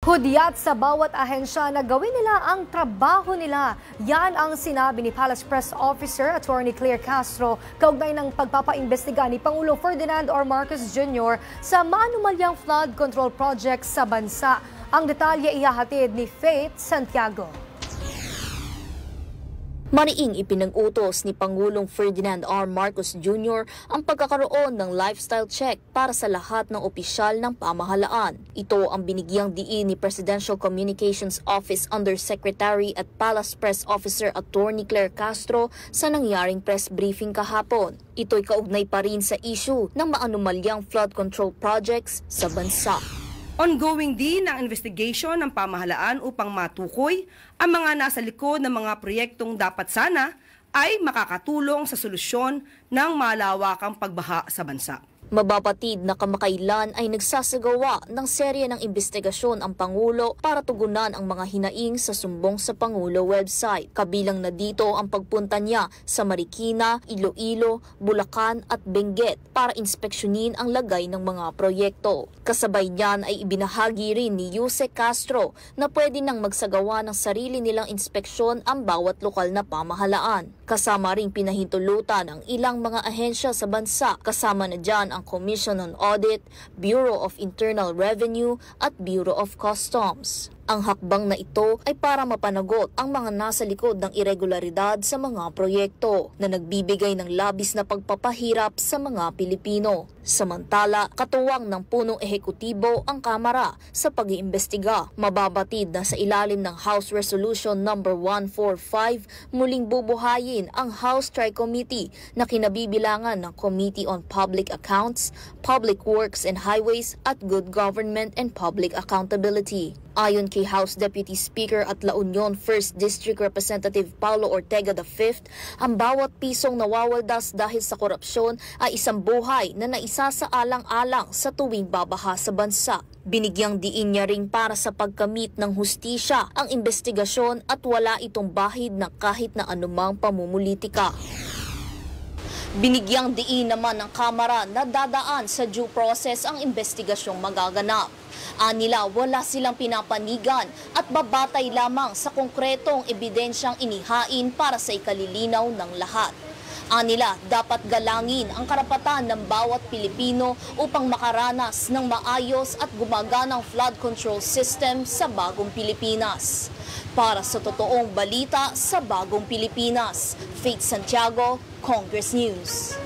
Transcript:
Hudyat sa bawat ahensya na gawin nila ang trabaho nila. Yan ang sinabi ni Palace Press Officer Attorney Claire Castro kaugnay ng pagpapaimbestiga ni Pangulo Ferdinand R. Marcos Jr. sa maanumalyang flood control project sa bansa. Ang detalye ihahatid ni Faith Santiago. Mariing ipinag-utos ni Pangulong Ferdinand R. Marcos Jr. ang pagkakaroon ng lifestyle check para sa lahat ng opisyal ng pamahalaan. Ito ang binigyang diin ni Presidential Communications Office Undersecretary at Palace Press Officer Attorney Claire Castro sa nangyaring press briefing kahapon. Ito'y kaugnay pa rin sa issue ng maanumalyang flood control projects sa bansa. Ongoing din ang investigation ng pamahalaan upang matukoy ang mga nasa likod ng mga proyektong dapat sana ay makakatulong sa solusyon ng malawakang pagbaha sa bansa. Mabapatid na kamakailan ay nagsasagawa ng serye ng investigasyon ang Pangulo para tugunan ang mga hinaing sa sumbong sa Pangulo website. Kabilang na dito ang pagpunta niya sa Marikina, Iloilo, Bulacan at Benguet para inspeksyonin ang lagay ng mga proyekto. Kasabay niyan ay ibinahagi rin ni Yuse Castro na pwede nang magsagawa ng sarili nilang inspeksyon ang bawat lokal na pamahalaan. Kasama ring pinahintulutan ang ilang mga ahensya sa bansa, kasama na dyan ang Commission on Audit, Bureau of Internal Revenue at Bureau of Customs. Ang hakbang na ito ay para mapanagot ang mga nasa likod ng irregularidad sa mga proyekto na nagbibigay ng labis na pagpapahirap sa mga Pilipino. Samantala, katuwang ng punong ehekutibo ang Kamara sa pag-iimbestiga. Mababatid na sa ilalim ng House Resolution No. 145, muling bubuhayin ang House Tri-Committee na kinabibilangan ng Committee on Public Accounts, Public Works and Highways at Good Government and Public Accountability. Ayon kay House Deputy Speaker at La Union 1st District Representative Paulo Ortega V, ang bawat pisong nawawaldas dahil sa korupsyon ay isang buhay na naisasaalang-alang sa tuwing babaha sa bansa. Binigyang diin niya ring para sa pagkamit ng hustisya ang investigasyon at wala itong bahid ng kahit na anumang pamumulitika. Binigyang diin naman ng Kamara na dadaan sa due process ang investigasyong magaganap. Anila, wala silang pinapanigan at babatay lamang sa konkretong ebidensyang inihain para sa ikalilinaw ng lahat. Anila, dapat galangin ang karapatan ng bawat Pilipino upang makaranas ng maayos at gumaganang flood control system sa bagong Pilipinas. Para sa totoong balita sa bagong Pilipinas, Faith Santiago, Congress News.